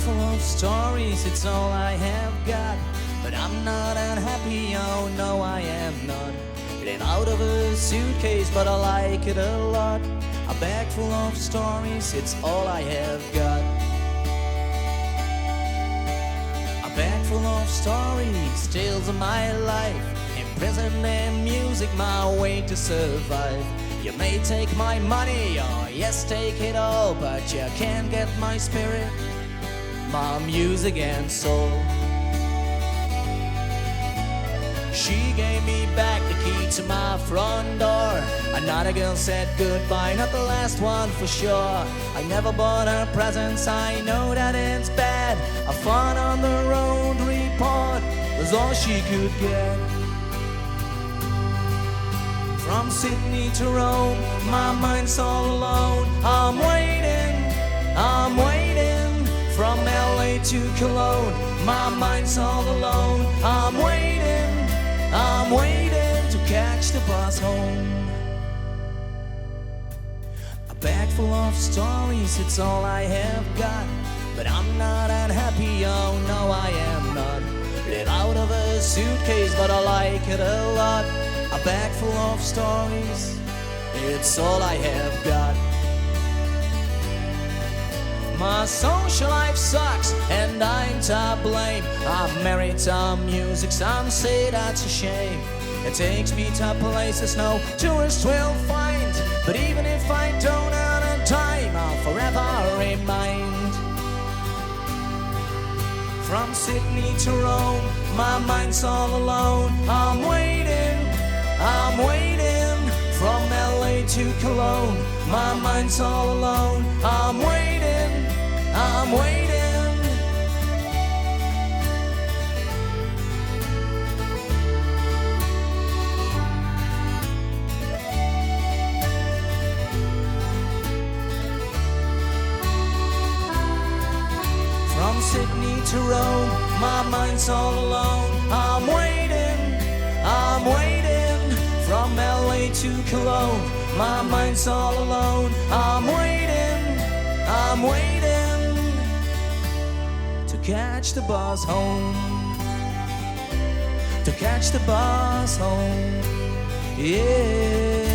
full of stories, it's all I have got. But I'm not unhappy, oh no I am not. Live out of a suitcase, but I like it a lot. A bag full of stories, it's all I have got. A bag full of stories, tales of my life. Imprisoned in music, my way to survive. You may take my money, or yes, take it all, but you can't get my spirit, my music and soul. She gave me back the key to my front door. Another girl said goodbye, not the last one for sure. I never bought her presents, I know that it's bad. A fun on the road report was all she could get. From Sydney to Rome, my mind's all alone. I'm waiting. From LA to Cologne, my mind's all alone. I'm waiting to catch the bus home. A bag full of stories, it's all I have got. But I'm not unhappy, oh no I am not. Live out of a suitcase, but I like it a lot. A bag full of stories, it's all I have got. My social life sucks and I'm to blame. I'm married to music, some say that's a shame. It takes me to places no tourist will find. But even if I don't earn a dime, I'll forever remind. From Sydney to Rome, my mind's all alone. I'm waiting. From LA to Cologne, my mind's all alone. I'm waiting. From Sydney to Rome, my mind's all alone. I'm waiting. From LA to Cologne, my mind's all alone. I'm waiting to catch the bus home. To catch the bus home, yeah.